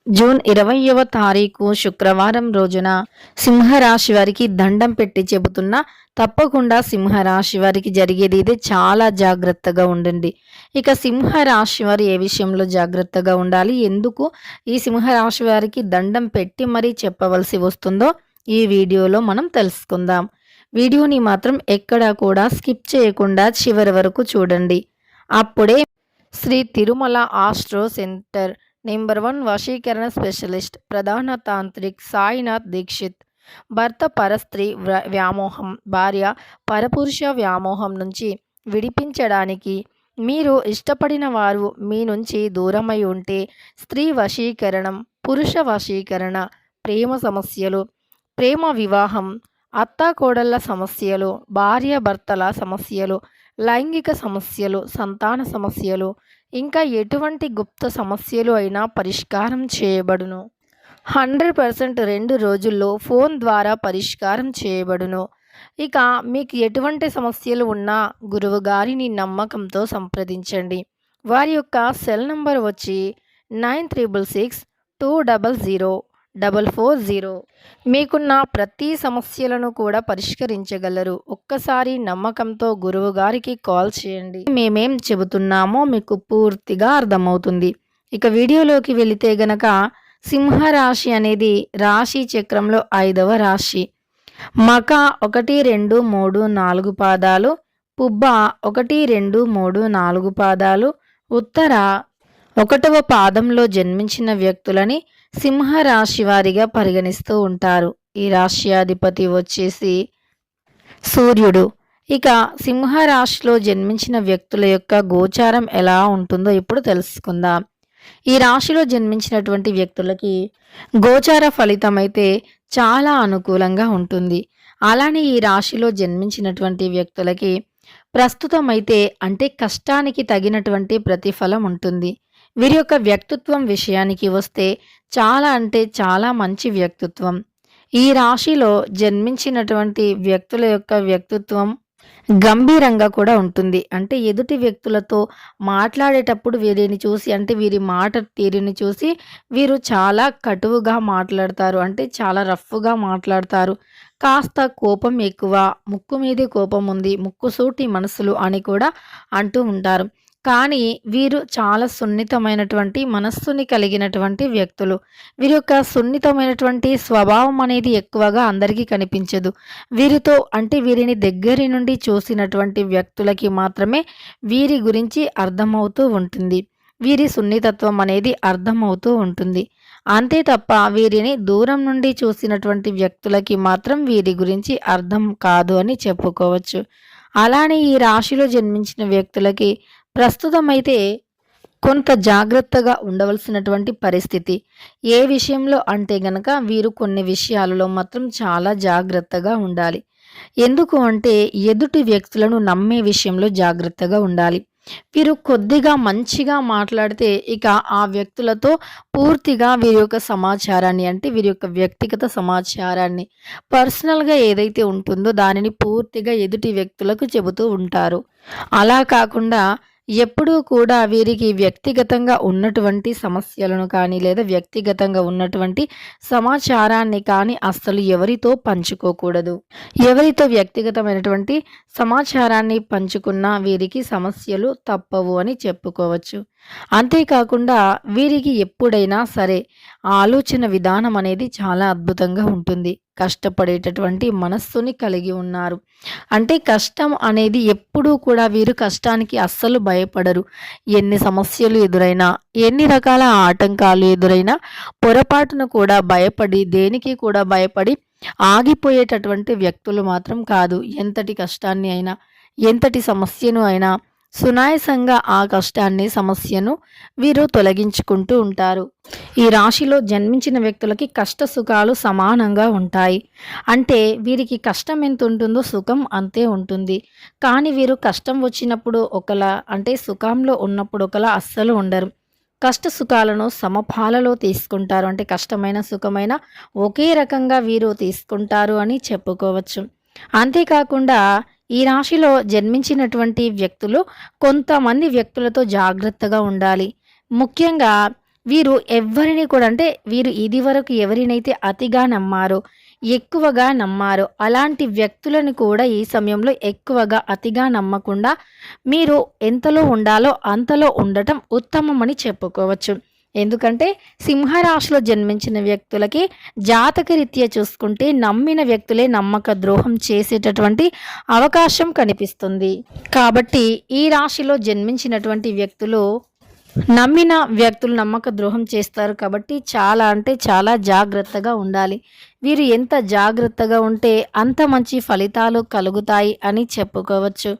June 20వ తారీఖు శుక్రవారం రోజున సింహరాశి వారికి దండం పెట్టి చెబుతున్నా తప్పకుండా సింహరాశి వారికి జరిగేది ఇదే, చాలా జాగ్రత్తగా ఉండండి. ఇక సింహరాశి వారు ఏ విషయంలో జాగ్రత్తగా ఉండాలి, ఎందుకు ఈ సింహరాశి వారికి దండం పెట్టి మరీ చెప్పవలసి వస్తుందో ఈ వీడియోలో మనం తెలుసుకుందాం. వీడియోని మాత్రం ఎక్కడా కూడా స్కిప్ చేయకుండా చివరి వరకు చూడండి. అప్పుడే Shri Tirumala astro centre number 1 వశీకరణ స్పెషలిస్ట్ ప్రధాన తాంత్రిక్ సాయినాథ్ దీక్షిత్ భర్త పరస్త్రీ వ్యామోహం, భార్య పరపురుష వ్యామోహం నుంచి విడిపించడానికి, మీరు ఇష్టపడిన వారు మీ నుంచి దూరమై ఉంటే స్త్రీ వశీకరణం, పురుష వశీకరణ, ప్రేమ సమస్యలు, ప్రేమ వివాహం, అత్తాకోడళ్ల సమస్యలు, భార్య భర్తల సమస్యలు, లైంగిక సమస్యలు, సంతాన సమస్యలు, ఇంకా ఎటువంటి గుప్త సమస్యలు అయినా పరిష్కారం చేయబడును. 100% 2 రోజుల్లో ఫోన్ ద్వారా పరిష్కారం చేయబడును. ఇక మీకు ఎటువంటి సమస్యలు ఉన్నా గురువు గారిని నమ్మకంతో సంప్రదించండి. వారి యొక్క సెల్ నంబర్ వచ్చి 9366200440. మీకున్న ప్రతి సమస్యలను కూడా పరిష్కరించగలరు. ఒక్కసారి నమ్మకంతో గురువు గారికి కాల్ చేయండి. మేమేం చెబుతున్నామో మీకు పూర్తిగా అర్థమవుతుంది. ఇక వీడియోలోకి వెళితే గనక సింహరాశి అనేది రాశి చక్రంలో 5వ రాశి. మక 1, 2, 3, 4 పాదాలు, పుబ్బ 1, 2, 3, 4 పాదాలు, ఉత్తర 1వ పాదంలో జన్మించిన వ్యక్తులని సింహరాశి వారిగా పరిగణిస్తూ ఉంటారు. ఈ రాశ్యాధిపతి వచ్చేసి సూర్యుడు. ఇక సింహరాశిలో జన్మించిన వ్యక్తుల యొక్క గోచారం ఎలా ఉంటుందో ఇప్పుడు తెలుసుకుందాం. ఈ రాశిలో జన్మించినటువంటి వ్యక్తులకి గోచార ఫలితం అయితే చాలా అనుకూలంగా ఉంటుంది. అలానే ఈ రాశిలో జన్మించినటువంటి వ్యక్తులకి ప్రస్తుతం అయితే అంటే కష్టానికి తగినటువంటి ప్రతిఫలం ఉంటుంది. వీరి యొక్క వ్యక్తిత్వం విషయానికి వస్తే చాలా అంటే చాలా మంచి వ్యక్తిత్వం. ఈ రాశిలో జన్మించినటువంటి వ్యక్తుల యొక్క వ్యక్తిత్వం గంభీరంగా కూడా ఉంటుంది. అంటే ఎదుటి వ్యక్తులతో మాట్లాడేటప్పుడు వీరిని చూసి, అంటే వీరి మాట తీరుని చూసి వీరు చాలా కటువుగా మాట్లాడతారు. అంటే చాలా రఫ్గా మాట్లాడతారు. కాస్త కోపం ఎక్కువ, ముక్కు మీదే కోపం ఉంది, ముక్కుసూటి మనసులు అని కూడా అంటూ ఉంటారు. కానీ వీరు చాలా సున్నితమైనటువంటి మనస్సుని కలిగినటువంటి వ్యక్తులు. వీరి యొక్క సున్నితమైనటువంటి స్వభావం అనేది ఎక్కువగా అందరికీ కనిపించదు. వీరితో అంటే వీరిని దగ్గరి నుండి చూసినటువంటి వ్యక్తులకి మాత్రమే వీరి గురించి అర్థమవుతూ ఉంటుంది. వీరి సున్నితత్వం అనేది అర్థమవుతూ ఉంటుంది. అంతే తప్ప వీరిని దూరం నుండి చూసినటువంటి వ్యక్తులకి మాత్రం వీరి గురించి అర్థం కాదు అని చెప్పుకోవచ్చు. అలానే ఈ రాశిలో జన్మించిన వ్యక్తులకి ప్రస్తుతం అయితే కొంత జాగ్రత్తగా ఉండవలసినటువంటి పరిస్థితి. ఏ విషయంలో అంటే గనక వీరు కొన్ని విషయాలలో మాత్రం చాలా జాగ్రత్తగా ఉండాలి. ఎందుకు అంటే ఎదుటి వ్యక్తులను నమ్మే విషయంలో జాగ్రత్తగా ఉండాలి. వీరు కొద్దిగా మంచిగా మాట్లాడితే ఇక ఆ వ్యక్తులతో పూర్తిగా వీరి యొక్క సమాచారాన్ని, అంటే వీరి యొక్క వ్యక్తిగత సమాచారాన్ని, పర్సనల్గా ఏదైతే ఉంటుందో దానిని పూర్తిగా ఎదుటి వ్యక్తులకు చెబుతూ ఉంటారు. అలా కాకుండా ఎప్పుడూ కూడా వీరికి వ్యక్తిగతంగా ఉన్నటువంటి సమస్యలను కానీ లేదా వ్యక్తిగతంగా ఉన్నటువంటి సమాచారాన్ని కానీ అస్సలు ఎవరితో పంచుకోకూడదు. ఎవరితో వ్యక్తిగతమైనటువంటి సమాచారాన్ని పంచుకున్నా వీరికి సమస్యలు తప్పవు అని చెప్పుకోవచ్చు. అంతేకాకుండా వీరికి ఎప్పుడైనా సరే ఆలోచన విధానం అనేది చాలా అద్భుతంగా ఉంటుంది. కష్టపడేటటువంటి మనస్సుని కలిగి ఉన్నారు. అంటే కష్టం అనేది ఎప్పుడూ కూడా వీరు కష్టానికి అస్సలు భయపడరు. ఎన్ని సమస్యలు ఎదురైనా, ఎన్ని రకాల ఆటంకాలు ఎదురైనా పొరపాటును కూడా భయపడి, దేనికి కూడా భయపడి ఆగిపోయేటటువంటి వ్యక్తులు మాత్రం కాదు. ఎంతటి కష్టాన్ని అయినా, ఎంతటి సమస్యను అయినా సునాయాసంగా ఆ కష్టాన్ని, సమస్యను వీరు తొలగించుకుంటూ ఉంటారు. ఈ రాశిలో జన్మించిన వ్యక్తులకి కష్ట సుఖాలు సమానంగా ఉంటాయి. అంటే వీరికి కష్టం ఎంత ఉంటుందో సుఖం అంతే ఉంటుంది. కానీ వీరు కష్టం వచ్చినప్పుడు ఒకలా, అంటే సుఖంలో ఉన్నప్పుడు ఒకలా అస్సలు ఉండరు. కష్ట సుఖాలను సమపాలలో తీసుకుంటారు. అంటే కష్టమైన సుఖమైన ఒకే రకంగా వీరు తీసుకుంటారు అని చెప్పుకోవచ్చు. అంతేకాకుండా ఈ రాశిలో జన్మించినటువంటి వ్యక్తులు కొంతమంది వ్యక్తులతో జాగ్రత్తగా ఉండాలి. ముఖ్యంగా వీరు ఎవ్వరిని కూడా అంటే వీరు ఇదివరకు ఎవరినైతే అతిగా నమ్మారో, ఎక్కువగా నమ్మారో అలాంటి వ్యక్తులను కూడా ఈ సమయంలో ఎక్కువగా అతిగా నమ్మకుండా మీరు ఎంతలో ఉండాలో అంతలో ఉండటం ఉత్తమమని చెప్పుకోవచ్చు. ఎందుకంటే సింహరాశిలో జన్మించిన వ్యక్తులకి జాతకరీత్యా చూసుకుంటే నమ్మిన వ్యక్తులే నమ్మక ద్రోహం చేసేటటువంటి అవకాశం కనిపిస్తుంది. కాబట్టి ఈ రాశిలో జన్మించినటువంటి వ్యక్తులు నమ్మిన వ్యక్తులు నమ్మక ద్రోహం చేస్తారు కాబట్టి చాలా అంటే చాలా జాగ్రత్తగా ఉండాలి. వీరు ఎంత జాగ్రత్తగా ఉంటే అంత మంచి ఫలితాలు కలుగుతాయి అని చెప్పుకోవచ్చు.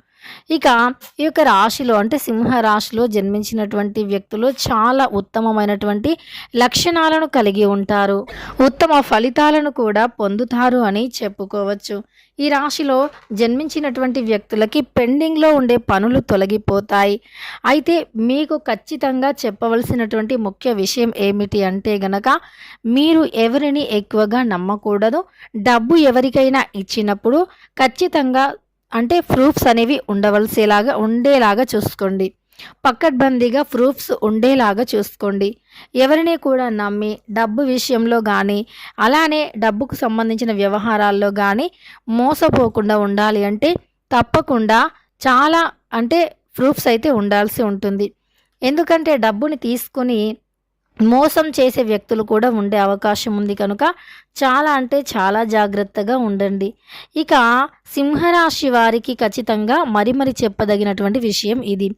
ఇక ఈ యొక్క రాశిలో అంటే సింహ రాశిలో జన్మించినటువంటి వ్యక్తులు చాలా ఉత్తమమైనటువంటి లక్షణాలను కలిగి ఉంటారు. ఉత్తమ ఫలితాలను కూడా పొందుతారు అని చెప్పుకోవచ్చు. ఈ రాశిలో జన్మించినటువంటి వ్యక్తులకి పెండింగ్లో ఉండే పనులు తొలగిపోతాయి. అయితే మీకు ఖచ్చితంగా చెప్పవలసినటువంటి ముఖ్య విషయం ఏమిటి అంటే గనక మీరు ఎవరిని ఎక్కువగా నమ్మకూడదు. డబ్బు ఎవరికైనా ఇచ్చినప్పుడు ఖచ్చితంగా అంటే ప్రూఫ్స్ అనేవి ఉండేలాగా చూసుకోండి. పకడ్బందీగా ప్రూఫ్స్ ఉండేలాగా చూసుకోండి. ఎవరిని కూడా నమ్మి డబ్బు విషయంలో కానీ అలానే డబ్బుకు సంబంధించిన వ్యవహారాల్లో కానీ మోసపోకుండా ఉండాలి అంటే తప్పకుండా చాలా అంటే ప్రూఫ్స్ అయితే ఉండాల్సి ఉంటుంది. ఎందుకంటే డబ్బుని తీసుకొని మోసం చేసే వ్యక్తులు కూడా ఉండే అవకాశం ఉంది కనుక చాలా అంటే చాలా జాగ్రత్తగా ఉండండి. ఇక సింహరాశి వారికి ఖచ్చితంగా మరి చెప్పదగినటువంటి విషయం ఇది.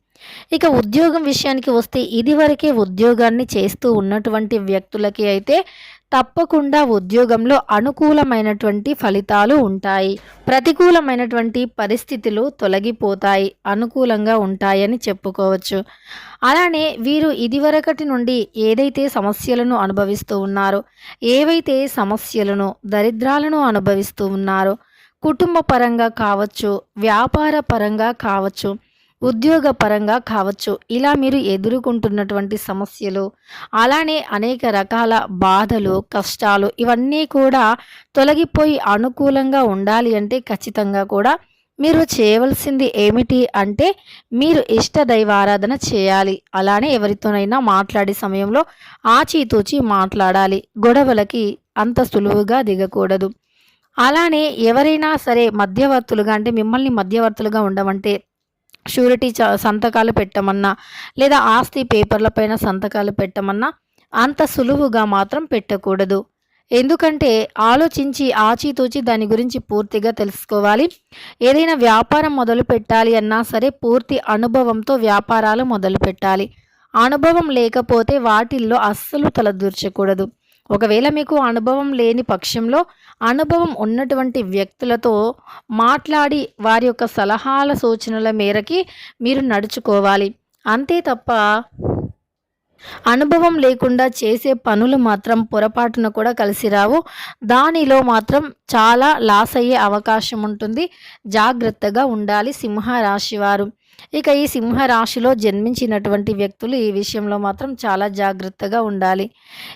ఇక ఉద్యోగం విషయానికి వస్తే ఇదివరకే ఉద్యోగాన్ని చేస్తూ ఉన్నటువంటి వ్యక్తులకి అయితే తప్పకుండా ఉద్యోగంలో అనుకూలమైనటువంటి ఫలితాలు ఉంటాయి. ప్రతికూలమైనటువంటి పరిస్థితులు తొలగిపోతాయి, అనుకూలంగా ఉంటాయని చెప్పుకోవచ్చు. అలానే వీరు ఇదివరకటి నుండి ఏదైతే సమస్యలను అనుభవిస్తూ ఉన్నారో, ఏవైతే సమస్యలను దరిద్రాలను అనుభవిస్తూ ఉన్నారో, కుటుంబ పరంగా కావచ్చు, వ్యాపార పరంగా కావచ్చు, ఉద్యోగ పరంగా కావచ్చు, ఇలా మీరు ఎదుర్కొంటున్నటువంటి సమస్యలు అలానే అనేక రకాల బాధలు కష్టాలు ఇవన్నీ కూడా తొలగిపోయి అనుకూలంగా ఉండాలి అంటే ఖచ్చితంగా కూడా మీరు చేయవలసింది ఏమిటి అంటే మీరు ఇష్ట దైవారాధన చేయాలి. అలానే ఎవరితోనైనా మాట్లాడే సమయంలో ఆచితూచి మాట్లాడాలి. గొడవలకి అంత సులువుగా దిగకూడదు. అలానే ఎవరైనా సరే మధ్యవర్తులుగా అంటే మిమ్మల్ని మధ్యవర్తులుగా ఉండమంటే షూరిటీ సంతకాలు పెట్టమన్నా లేదా ఆస్తి పేపర్ల పైన సంతకాలు పెట్టమన్నా అంత సులువుగా మాత్రం పెట్టకూడదు. ఎందుకంటే ఆలోచించి ఆచితూచి దాని గురించి పూర్తిగా తెలుసుకోవాలి. ఏదైనా వ్యాపారం మొదలు పెట్టాలి అన్నా సరే పూర్తి అనుభవంతో వ్యాపారాలు మొదలు పెట్టాలి. అనుభవం లేకపోతే వాటిల్లో అస్సలు తలదూర్చకూడదు. ఒకవేళ మీకు అనుభవం లేని పక్షంలో అనుభవం ఉన్నటువంటి వ్యక్తులతో మాట్లాడి వారి యొక్క సలహాల సూచనల మేరకి మీరు నడుచుకోవాలి. అంతే తప్ప అనుభవం లేకుండా చేసే పనులు మాత్రం పొరపాటున కూడా కలిసి రావు. దానిలో మాత్రం చాలా లాస్ అయ్యే అవకాశం ఉంటుంది. జాగ్రత్తగా ఉండాలి సింహరాశి వారు. ఇక ఈ సింహరాశిలో జన్మించినటువంటి వ్యక్తులు ఈ విషయంలో మాత్రం చాలా జాగ్రత్తగా ఉండాలి.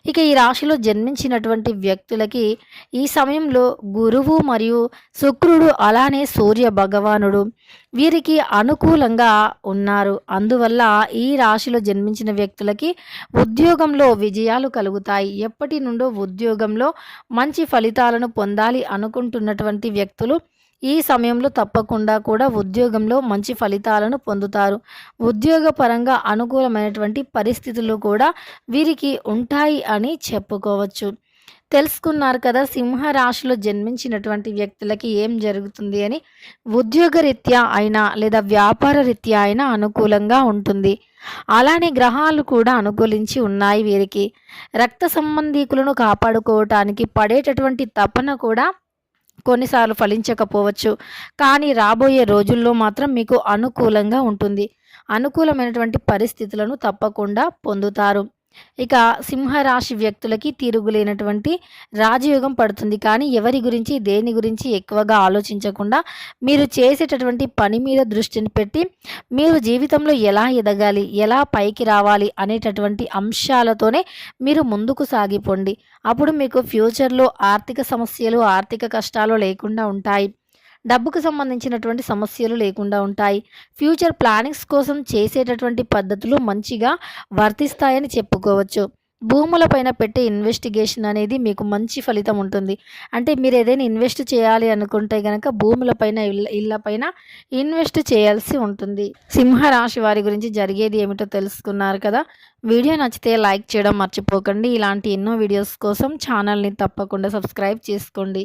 ఇక ఈ రాశిలో జన్మించినటువంటి వ్యక్తులకి ఈ సమయంలో గురువు మరియు శుక్రుడు అలానే సూర్య భగవానుడు వీరికి అనుకూలంగా ఉన్నారు. అందువల్ల ఈ రాశిలో జన్మించిన వ్యక్తులకి ఉద్యోగంలో విజయాలు కలుగుతాయి. ఎప్పటి నుండో ఉద్యోగంలో మంచి ఫలితాలను పొందాలి అనుకుంటున్నటువంటి వ్యక్తులు ఈ సమయంలో తప్పకుండా కూడా ఉద్యోగంలో మంచి ఫలితాలను పొందుతారు. ఉద్యోగపరంగా అనుకూలమైనటువంటి పరిస్థితులు కూడా వీరికి ఉంటాయి అని చెప్పుకోవచ్చు. తెలుసుకున్నారు కదా సింహరాశిలో జన్మించినటువంటి వ్యక్తులకి ఏం జరుగుతుంది అని. ఉద్యోగరీత్యా అయినా లేదా వ్యాపార రీత్యా అయినా అనుకూలంగా ఉంటుంది. అలానే గ్రహాలు కూడా అనుకూలించి ఉన్నాయి వీరికి. రక్త సంబంధీకులను కాపాడుకోవటానికి పడేటటువంటి తపన కూడా కొన్నిసార్లు ఫలించకపోవచ్చు. కానీ రాబోయే రోజుల్లో మాత్రం మీకు అనుకూలంగా ఉంటుంది. అనుకూలమైనటువంటి పరిస్థితులను తప్పకుండా పొందుతారు. ఇక సింహరాశి వ్యక్తులకి తిరుగులేనటువంటి రాజయోగం పడుతుంది. కానీ ఎవరి గురించి దేని గురించి ఎక్కువగా ఆలోచించకుండా మీరు చేసేటటువంటి పని మీద దృష్టిని పెట్టి మీరు జీవితంలో ఎలా ఎదగాలి, ఎలా పైకి రావాలి అనేటటువంటి అంశాలతోనే మీరు ముందుకు సాగిపోండి. అప్పుడు మీకు ఫ్యూచర్లో ఆర్థిక సమస్యలు ఆర్థిక కష్టాలు లేకుండా ఉంటాయి. డబ్బుకు సంబంధించినటువంటి సమస్యలు లేకుండా ఉంటాయి. ఫ్యూచర్ ప్లానింగ్స్ కోసం చేసేటటువంటి పద్ధతులు మంచిగా వర్తిస్తాయని చెప్పుకోవచ్చు. భూములపైన పెట్టే ఇన్వెస్టిగేషన్ అనేది మీకు మంచి ఫలితం ఉంటుంది. అంటే మీరు ఏదైనా ఇన్వెస్ట్ చేయాలి అనుకుంటే గనక భూములపైన, ఇళ్ళపైన ఇన్వెస్ట్ చేయాల్సి ఉంటుంది. సింహరాశి వారి గురించి జరిగేది ఏమిటో తెలుసుకున్నారు కదా! వీడియో నచ్చితే లైక్ చేయడం మర్చిపోకండి. ఇలాంటి ఎన్నో వీడియోస్ కోసం ఛానల్‌ని తప్పకుండా సబ్స్క్రైబ్ చేసుకోండి.